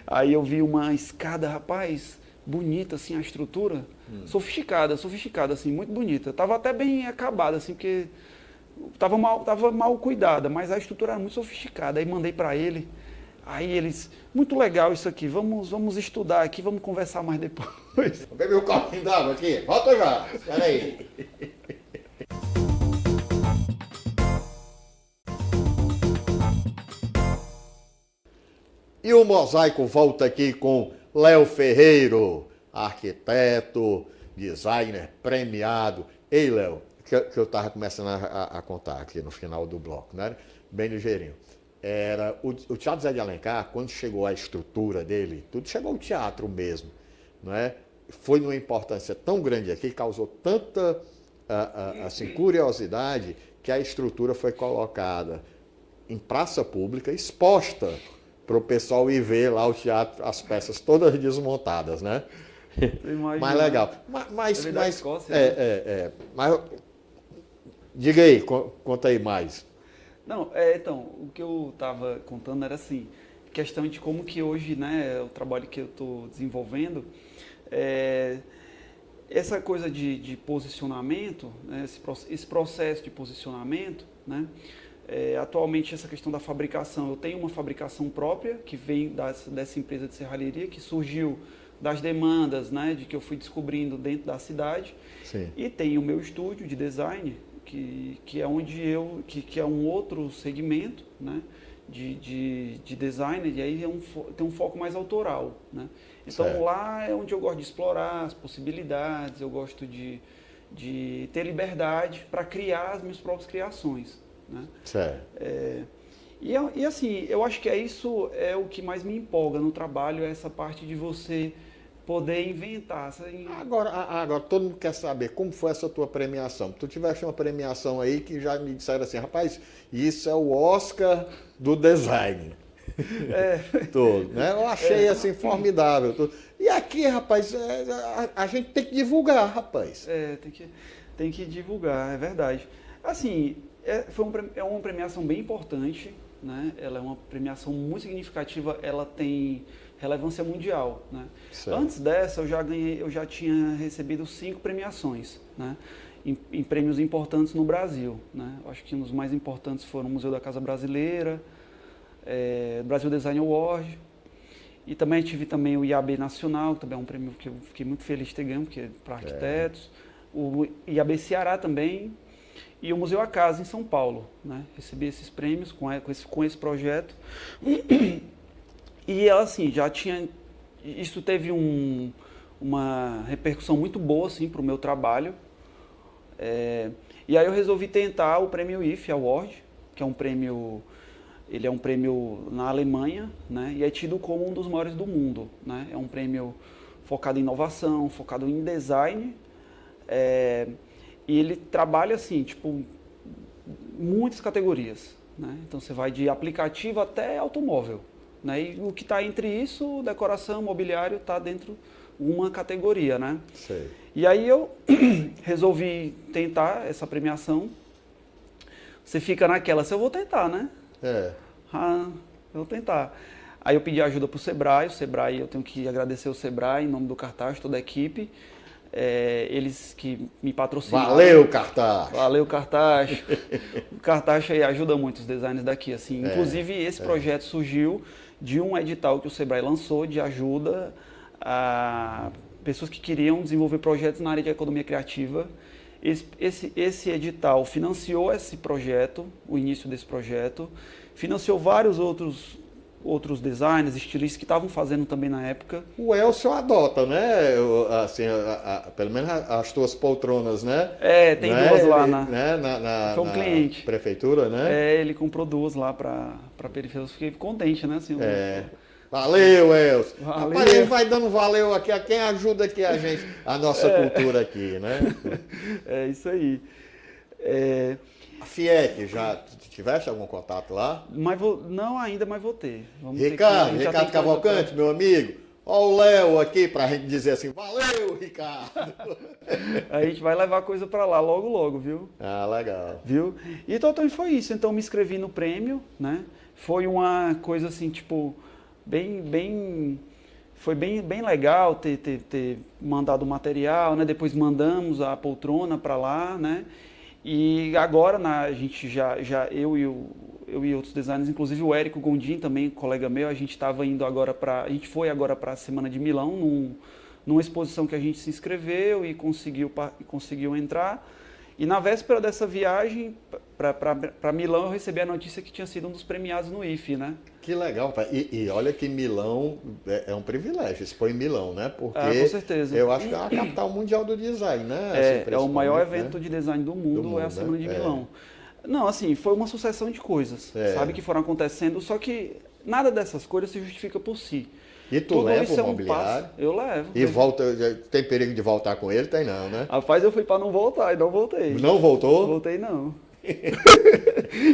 Aí eu vi uma escada, rapaz, bonita assim a estrutura, sofisticada, assim, muito bonita. Tava até bem acabada assim, porque tava mal cuidada, mas a estrutura era muito sofisticada. Aí mandei para ele. Aí eles, muito legal isso aqui, vamos estudar aqui, vamos conversar mais depois. Vou beber um copinho d'água aqui, volta já, espera aí. E o Mosaico volta aqui com Léo Ferreiro, arquiteto, designer premiado. Ei, Léo, que eu estava começando a contar aqui no final do bloco, né? Bem ligeirinho. Era o Teatro Zé de Alencar, quando chegou a estrutura dele, tudo chegou ao teatro mesmo, não é? Foi numa importância tão grande aqui, causou tanta assim, curiosidade, que a estrutura foi colocada em praça pública, exposta para o pessoal ir ver lá o teatro, as peças todas desmontadas, né? Mais legal. Mas Escócia, mas diga aí, conta aí mais. Não, então, o que eu estava contando era assim, questão de como que hoje, né, o trabalho que eu estou desenvolvendo, essa coisa de posicionamento, né, esse processo de posicionamento, né, atualmente essa questão da fabricação, eu tenho uma fabricação própria que vem dessa empresa de serralheria que surgiu das demandas, né, de que eu fui descobrindo dentro da cidade. Sim. E tem o meu estúdio de design que é onde que é um outro segmento, né, de design, e aí tem um foco mais autoral, né. Então certo. Lá é onde eu gosto de explorar as possibilidades, eu gosto de ter liberdade para criar as minhas próprias criações, né. Certo. E assim, eu acho que isso é o que mais me empolga no trabalho, é essa parte de você poder inventar. Assim. Agora, todo mundo quer saber como foi essa tua premiação. Tu tiveste uma premiação aí que já me disseram assim, rapaz, isso é o Oscar do design. Tudo, né? Eu achei assim formidável. Tudo. E aqui, rapaz, a gente tem que divulgar, rapaz. Tem que divulgar, é verdade. Assim, é uma premiação bem importante, né? Ela é uma premiação muito significativa, ela tem relevância mundial, né? Antes dessa, eu já tinha recebido 5 premiações, né? Em prêmios importantes no Brasil, né? Eu acho que os mais importantes foram o Museu da Casa Brasileira, Brasil Design Award, e também tive o IAB Nacional, que também é um prêmio que eu fiquei muito feliz de ter ganho, porque é para arquitetos, o IAB Ceará também, e o Museu A Casa em São Paulo, né? Recebi esses prêmios com esse projeto. E assim, já tinha... Isso teve uma repercussão muito boa assim, para o meu trabalho. E aí eu resolvi tentar o prêmio IF Award, que é um prêmio... Ele é um prêmio na Alemanha, né? E é tido como um dos maiores do mundo, né? É um prêmio focado em inovação, focado em design. E ele trabalha assim, tipo, muitas categorias, né? Então você vai de aplicativo até automóvel, né? E o que está entre isso, decoração, mobiliário, está dentro de uma categoria, né? Sei. E aí eu resolvi tentar essa premiação. Você fica naquela, se eu vou tentar, né? Eu vou tentar. Aí eu pedi ajuda para o Sebrae eu tenho que agradecer o Sebrae em nome do Cartaz, toda a equipe. Eles que me patrocinaram. Valeu, Cartaz! Valeu, Cartaz! O Cartaz aí ajuda muito os designers daqui, assim. Inclusive, esse projeto surgiu de um edital que o Sebrae lançou de ajuda a pessoas que queriam desenvolver projetos na área de economia criativa. Esse edital financiou esse projeto, o início desse projeto, financiou vários outros designers, estilistas que estavam fazendo também na época. O Elcio adota, né? Assim, pelo menos as tuas poltronas, né? Tem duas lá foi um cliente. Prefeitura, né? Ele comprou duas lá para periferia. Eu fiquei contente, né? Assim, Valeu, Elcio. Valeu. Rapaz, ele vai dando valeu aqui a quem ajuda aqui a gente, a nossa cultura aqui, né? É isso aí. A FIEC, já tiveste algum contato lá? Não ainda, mas vou ter. Ricardo Cavalcante, meu amigo. Ó o Léo aqui pra gente dizer assim, valeu, Ricardo. A gente vai levar coisa para lá logo, logo, viu? Ah, legal. Viu? Então foi isso. Então me inscrevi no prêmio, né? Foi uma coisa assim, tipo, foi bem legal ter mandado o material, né? Depois mandamos a poltrona para lá, né? E agora a gente eu e outros designers, inclusive o Érico Gondim também, colega meu, a gente foi agora para a Semana de Milão, numa exposição que a gente se inscreveu e conseguiu entrar. E na véspera dessa viagem para Milão, eu recebi a notícia que tinha sido um dos premiados no IFE, né? Que legal, pai. E olha que Milão é um privilégio, expor em Milão, né? Porque com certeza. Eu acho que é a capital mundial do design, né? É o maior evento de design do mundo, é a Semana de Milão. Não, assim, foi uma sucessão de coisas, sabe, que foram acontecendo, só que nada dessas coisas se justifica por si. E tu leva o mobiliário? Eu levo. E volta, tem perigo de voltar com ele? Tem não, né? Rapaz, eu fui para não voltar e não voltei. Não voltou? Não voltei, não.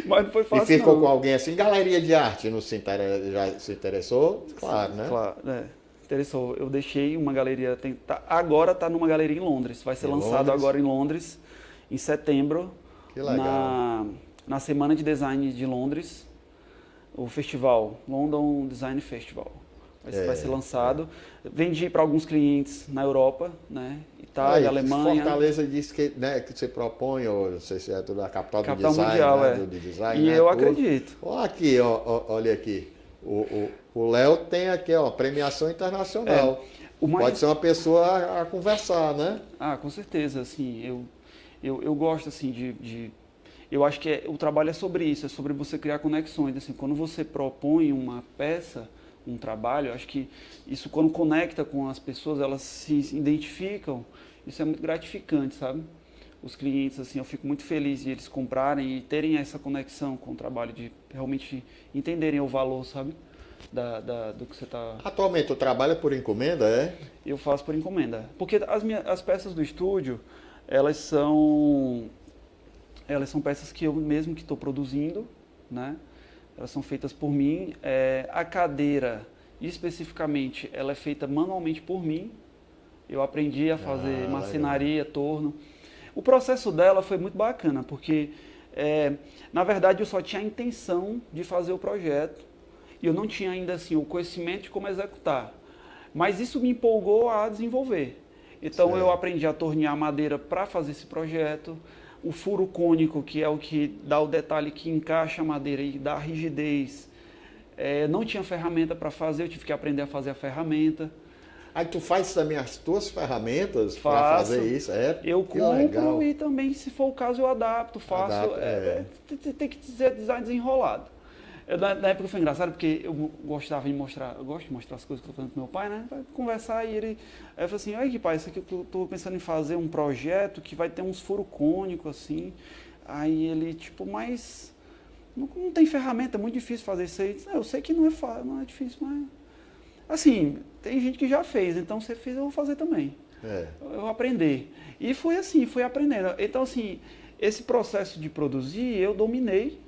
Mas não foi fácil, E ficou não. com alguém assim, galeria de arte, já se interessou? Claro, né? Claro, interessou. Eu deixei uma galeria, agora está numa galeria em Londres, vai ser lançado agora em Londres, em setembro. Que legal. Na Semana de Design de Londres, o festival, London Design Festival. Vai ser lançado. Vendi para alguns clientes na Europa, né? Itália, Alemanha. Fortaleza disse que, né, que você propõe, ou não sei se é tudo a capital do capital design, mundial, né, do design. E né, eu tudo. acredito. Aqui, olha aqui. O Léo tem aqui, premiação internacional. Pode ser uma pessoa a conversar, né? Com certeza, assim, eu gosto assim eu acho que o trabalho é sobre isso, é sobre você criar conexões, assim, quando você propõe uma peça, um trabalho, eu acho que isso quando conecta com as pessoas, elas se identificam, isso é muito gratificante, sabe? Os clientes, assim, eu fico muito feliz de eles comprarem e terem essa conexão com o trabalho, de realmente entenderem o valor, sabe? Do que você está... Atualmente tu trabalha por encomenda, é? Eu faço por encomenda, porque as peças do estúdio, elas são peças que eu mesmo que estou produzindo, né? Elas são feitas por mim. A cadeira, especificamente, ela é feita manualmente por mim. Eu aprendi a fazer marcenaria, torno. O processo dela foi muito bacana, porque, na verdade, eu só tinha a intenção de fazer o projeto e eu não tinha ainda assim, o conhecimento de como executar. Mas isso me empolgou a desenvolver. Então, eu aprendi a tornear madeira para fazer esse projeto. O furo cônico, que é o que dá o detalhe que encaixa a madeira e dá a rigidez. Não tinha ferramenta para fazer, eu tive que aprender a fazer a ferramenta. Aí tu faz também as tuas ferramentas para fazer isso? Eu compro legal. E também, se for o caso, eu adapto, faço. Tem que ser design desenrolado. Na época foi engraçado, porque eu gosto de mostrar as coisas que eu estou fazendo com meu pai, né? Pra conversar e ele... Aí eu falei assim, olha que pai, isso aqui eu estou pensando em fazer um projeto que vai ter uns furos cônicos, assim. Aí ele, tipo, mas... Não tem ferramenta, é muito difícil fazer isso aí. Eu sei que não é difícil, mas... Assim, tem gente que já fez, então você fez, eu vou fazer também. Eu vou aprender. E foi assim, fui aprendendo. Então, assim, esse processo de produzir, eu dominei.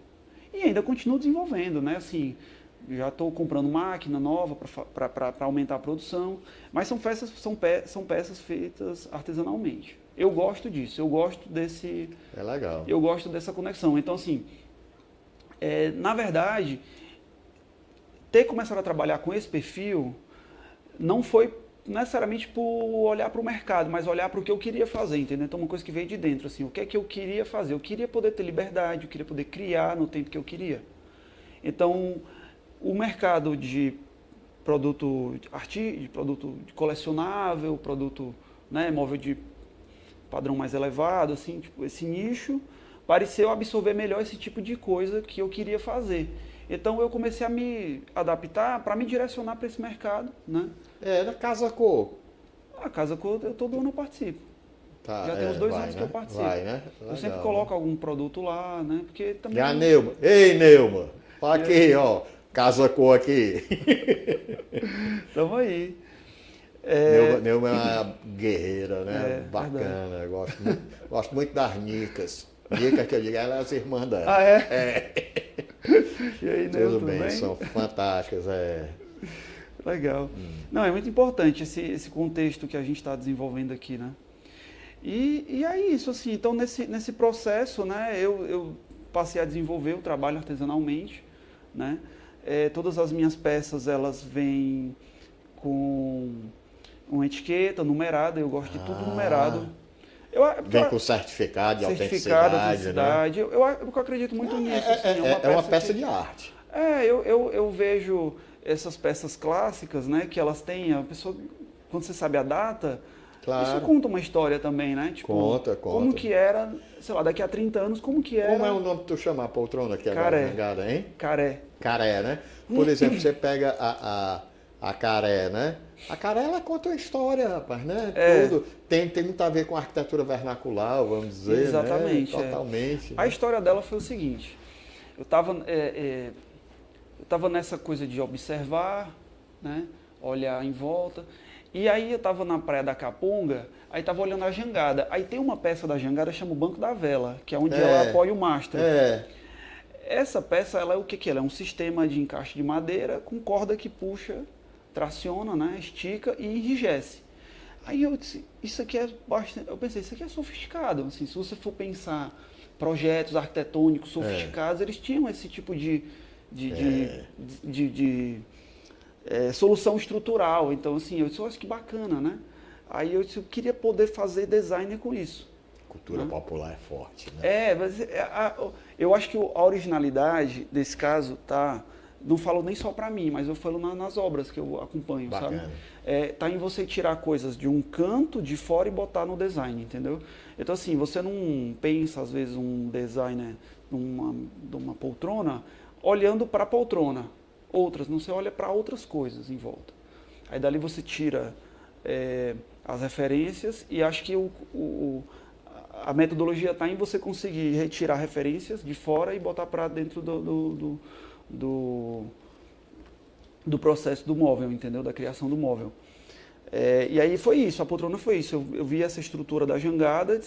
E ainda continuo desenvolvendo, né? Assim, já estou comprando máquina nova para aumentar a produção, mas são peças feitas artesanalmente. Eu gosto disso, eu gosto desse... É legal. Eu gosto dessa conexão. Então, assim, na verdade, ter começado a trabalhar com esse perfil não foi necessariamente por olhar para o mercado, mas olhar para o que eu queria fazer, entendeu? Então, uma coisa que veio de dentro, assim, o que é que eu queria fazer? Eu queria poder ter liberdade, eu queria poder criar no tempo que eu queria. Então, o mercado de produto de produto colecionável, produto, né, móvel de padrão mais elevado, assim, tipo, esse nicho, pareceu absorver melhor esse tipo de coisa que eu queria fazer. Então eu comecei a me adaptar para me direcionar para esse mercado, né? Na Casa Cor. A Casa Cor, eu todo ano eu participo. Tá, Já tem uns 2 anos que eu participo. Vai, né? Eu Legal, sempre coloco algum produto lá, né? Porque também... E a Neuma? Ei, Neuma! Olha aqui, ó. Casa Cor aqui. Tamo aí. Neuma é uma guerreira, né? Bacana. Verdade. Gosto muito das Nicas. Nica que eu digo, ela é as irmãs dela. Ah, é? E aí, Neuma, tudo bem, são fantásticas. Legal. Não, é muito importante esse contexto que a gente está desenvolvendo aqui, né? E é isso, assim, então nesse processo, né, eu passei a desenvolver o trabalho artesanalmente, né? Todas as minhas peças, elas vêm com uma etiqueta numerada, eu gosto de tudo numerado. Vem com certificado de autenticidade, né? Eu acredito muito nisso. Assim, é uma peça de arte. Eu vejo essas peças clássicas, né, que elas têm, a pessoa, quando você sabe a data, claro. Isso conta uma história também, né? Tipo, conta. Como que era, sei lá, daqui a 30 anos, como que era... Como é o nome que tu chama a poltrona que é Caré. jangada, hein? Caré. Caré, né? Por exemplo, você pega a Caré, né? A Caré, ela conta uma história, rapaz, né? Tudo. Tem muito a ver com a arquitetura vernacular, vamos dizer, exatamente, né? Totalmente. A história dela foi o seguinte, eu estava nessa coisa de observar, né? Olhar em volta... E aí eu estava na praia da Capunga, aí estava olhando a jangada. Aí tem uma peça da jangada que chama o Banco da Vela, que é onde ela apoia o mastro. Essa peça, ela é o que ela é? Um sistema de encaixe de madeira com corda que puxa, traciona, né? Estica e enrijece. Aí eu disse, isso aqui é bastante... Eu pensei, isso aqui é sofisticado. Assim, se você for pensar projetos arquitetônicos sofisticados, eles tinham esse tipo de solução estrutural. Então, assim, eu disse, acho que bacana, né? Aí eu disse, eu queria poder fazer design com isso. Cultura popular é forte, né? Mas eu acho que a originalidade desse caso tá... Não falo nem só para mim, mas eu falo nas obras que eu acompanho, bacana. Sabe? Tá em você tirar coisas de um canto, de fora e botar no design, entendeu? Então, assim, você não pensa, às vezes, um designer de uma poltrona olhando para a poltrona. Outras, não, você olha para outras coisas em volta. Aí dali você tira as referências e acho que a metodologia está em você conseguir retirar referências de fora e botar para dentro do processo do móvel, entendeu? Da criação do móvel. E aí foi isso, a poltrona foi isso. Eu vi essa estrutura da jangada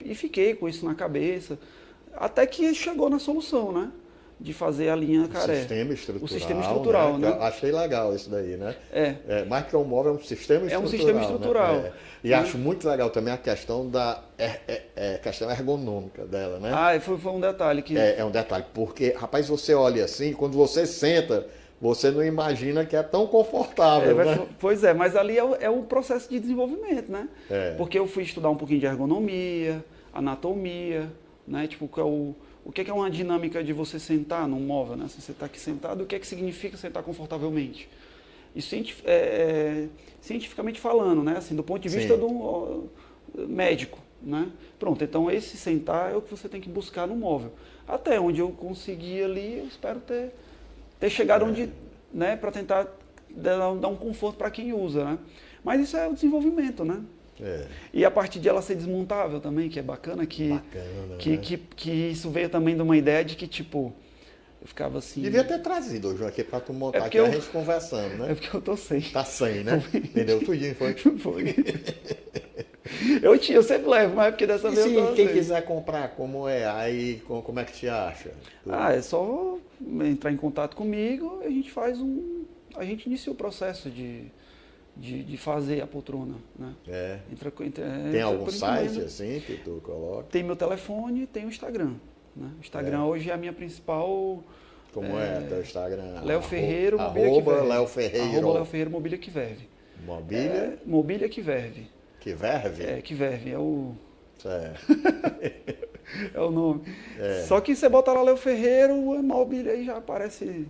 e fiquei com isso na cabeça, até que chegou na solução, né? De fazer a linha Caré. O sistema estrutural, né? Achei legal isso daí, né? Mais que um móvel, é um sistema estrutural. É um sistema estrutural. Né? E acho muito legal também a questão da questão ergonômica dela, né? Foi um detalhe que... É um detalhe, porque, rapaz, você olha assim, quando você senta, você não imagina que é tão confortável, né? Pois é, mas ali é o processo de desenvolvimento, né? Porque eu fui estudar um pouquinho de ergonomia, anatomia, né? Tipo, o que é uma dinâmica de você sentar num móvel, né? Se você está aqui sentado, o que é que significa sentar confortavelmente? Isso cientificamente falando, né? Assim, do ponto de vista do médico, né? Pronto, então esse sentar é o que você tem que buscar no móvel. Até onde eu consegui ali, eu espero ter chegado onde, né? Para tentar dar um conforto para quem usa, né? Mas isso é o desenvolvimento, né? E a partir de ela ser desmontável também, que é bacana, que isso veio também de uma ideia de que, tipo, eu ficava assim... Devia ter trazido hoje aqui para tu montar aqui, a gente conversando, né? É porque eu tô sem. Tá sem, né? Entendeu? Tudinho foi. Foi. Eu sempre levo, mas porque dessa vez eu tô quem quiser comprar, como é? Aí, como é que te acha? É só entrar em contato comigo, a gente faz a gente inicia o processo de fazer a poltrona, né? Tem algum site assim que tu coloca? Tem meu telefone e tem o Instagram, né? O Instagram hoje é a minha principal Como é teu Instagram? Léo Ferreiro, arroba Léo Ferreiro. Arroba Léo Ferreiro, Mobília que Verve. Mobília? Mobília que Verve. Que Verve? Que Verve, é o... Certo. É o nome. Só que você bota lá Léo Ferreiro, Mobília aí já aparece...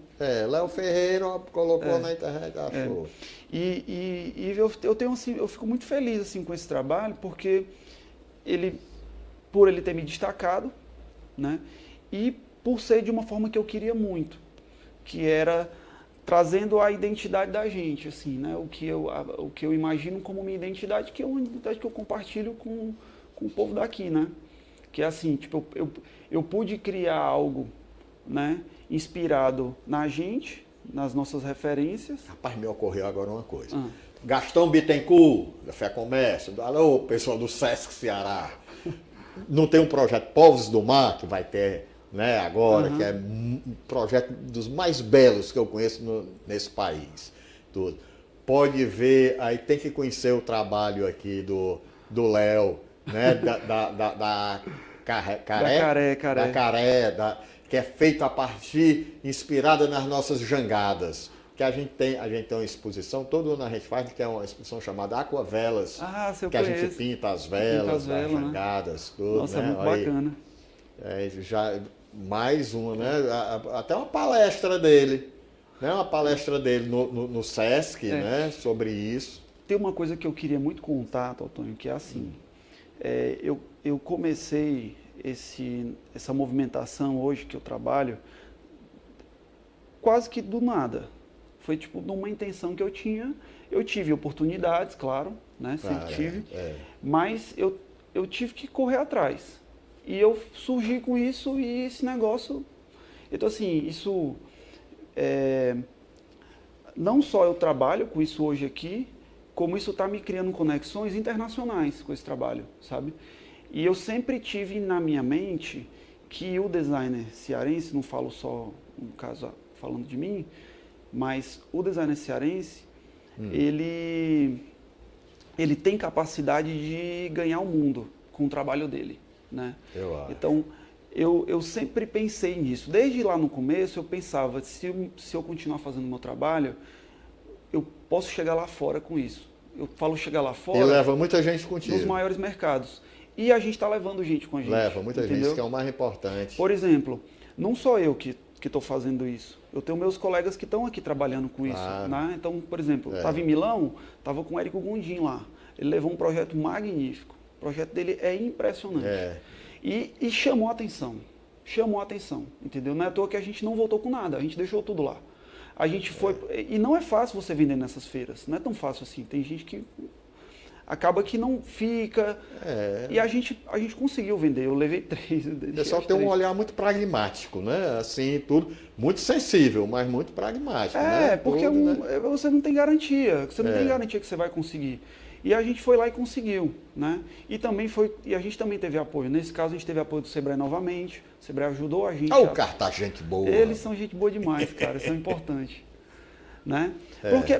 Léo Ferreiro colocou na internet, achou. E eu tenho assim, eu fico muito feliz assim com esse trabalho, porque por ele ter me destacado, né? E por ser de uma forma que eu queria muito, que era trazendo a identidade da gente, assim, né? O que eu imagino como minha identidade, que é uma identidade que eu compartilho com o povo daqui, né? Que é assim, tipo, eu pude criar algo, né? Inspirado na gente, nas nossas referências. Rapaz, me ocorreu agora uma coisa. Gastão Bittencourt, da Fé Comércio, alô, pessoal do Sesc Ceará. Não tem um projeto Povos do Mar, que vai ter, né, agora, que é um projeto dos mais belos que eu conheço nesse país. Tudo. Pode ver, aí tem que conhecer o trabalho aqui do Léo, né, da Caré, que é feito a partir, inspirada nas nossas jangadas. Que a gente tem uma exposição, todo ano a gente faz, que é uma exposição chamada Aquavelas, que a gente pinta as velas, as jangadas, tudo. Nossa, né? É muito bacana. Já mais uma, né? Até uma palestra dele, né? Uma palestra dele no Sesc, né? Sobre isso. Tem uma coisa que eu queria muito contar, Antônio, que é assim, eu comecei essa movimentação hoje que eu trabalho quase que do nada. Foi tipo numa intenção que eu tinha. Eu tive oportunidades, claro, né? Sempre tive. Mas eu tive que correr atrás. E eu surgi com isso e esse negócio... Então, assim, isso... não só eu trabalho com isso hoje aqui, como isso está me criando conexões internacionais com esse trabalho, sabe? E eu sempre tive na minha mente que o designer cearense, não falo só, no caso, falando de mim, mas o designer cearense, ele tem capacidade de ganhar o mundo com o trabalho dele, né? Então, eu sempre pensei nisso. Desde lá no começo, eu pensava, se eu continuar fazendo o meu trabalho, eu posso chegar lá fora com isso. Eu falo chegar lá fora... E leva muita gente contigo. Nos maiores mercados. E a gente está levando gente com a gente. Leva muita gente, que é o mais importante. Por exemplo, não sou eu que estou fazendo isso. Eu tenho meus colegas que estão aqui trabalhando com isso. Né? Então, por exemplo, eu estava em Milão, estava com o Érico Gondim lá. Ele levou um projeto magnífico. O projeto dele é impressionante. E chamou a atenção. Chamou a atenção, entendeu? Não é à toa que a gente não voltou com nada, a gente deixou tudo lá. A gente foi... E não é fácil você vender nessas feiras. Não é tão fácil assim. Tem gente que... acaba que não fica. E a gente conseguiu vender. Eu levei 3. O pessoal tem um olhar muito pragmático, né? Assim, tudo. Muito sensível, mas muito pragmático. Né? Porque tudo, né? Você não tem garantia. Você não tem garantia que você vai conseguir. E a gente foi lá e conseguiu, né? E a gente também teve apoio. Nesse caso, a gente teve apoio do Sebrae novamente. O Sebrae ajudou a gente. O Cartaz, gente boa. Eles são gente boa demais, cara. São importantes. Né?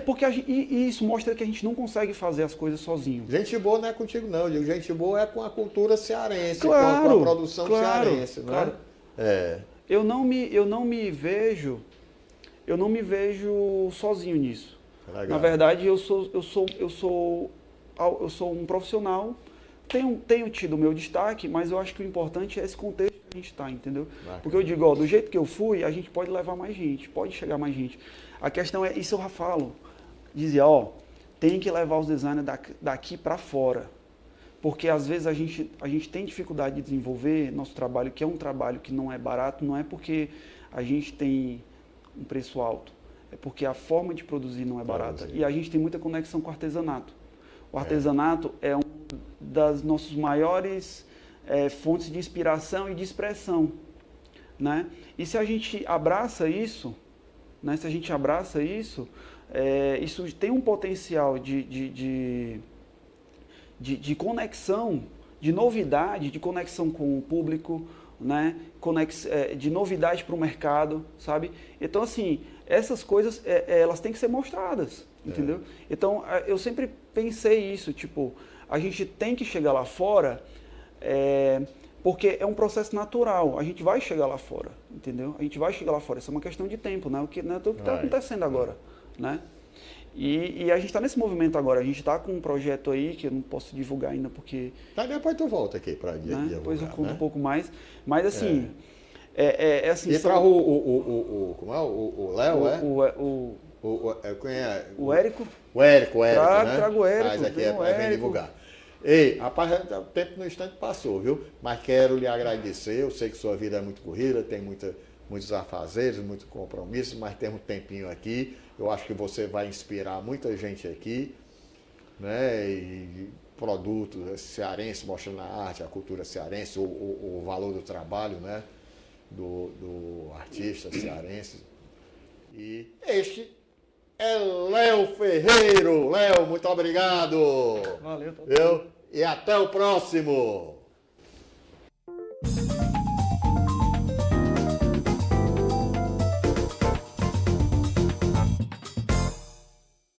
Porque e isso mostra que a gente não consegue fazer as coisas sozinho. Gente boa não é contigo, não. Eu digo, gente boa é com a cultura cearense, com a produção cearense. Claro. Né? Eu não me vejo sozinho nisso. Legal. Na verdade, eu sou um profissional, tenho tido o meu destaque, mas eu acho que o importante é esse contexto que a gente está, entendeu? Porque eu digo, do jeito que eu fui, a gente pode levar mais gente, pode chegar mais gente. A questão é, isso eu já falo, dizia, tem que levar os designers daqui para fora. Porque às vezes a gente tem dificuldade de desenvolver nosso trabalho, que é um trabalho que não é barato, não é porque a gente tem um preço alto, é porque a forma de produzir não é barata. E a gente tem muita conexão com o artesanato. O artesanato é uma das nossas maiores fontes de inspiração e de expressão. Né? E se a gente abraça isso, né? Isso tem um potencial de conexão, de novidade, de conexão com o público, né? De novidade para o mercado, sabe? Então, assim, essas coisas, elas têm que ser mostradas, entendeu? Então, eu sempre pensei isso, tipo, a gente tem que chegar lá fora, porque é um processo natural, a gente vai chegar lá fora, entendeu? A gente vai chegar lá fora, isso é uma questão de tempo, né? O que está acontecendo agora, né? E a gente está nesse movimento agora, a gente está com um projeto aí que eu não posso divulgar ainda porque... Tá, depois tu volta aqui para divulgar, depois eu conto um pouco mais, mas assim... assim e para como é? O Léo, quem é? O Érico. O Érico, né? Trago o Érico. Mas aqui vem divulgar. Ei, rapaz, o tempo no instante passou, viu? Mas quero lhe agradecer, eu sei que sua vida é muito corrida, tem muitos afazeres, muitos compromissos, mas tem um tempinho aqui. Eu acho que você vai inspirar muita gente aqui, né? E produtos cearenses, mostrando a arte, a cultura cearense, o valor do trabalho, né? Do artista cearense. E este é Léo Ferreiro. Léo, muito obrigado. Valeu. E até o próximo.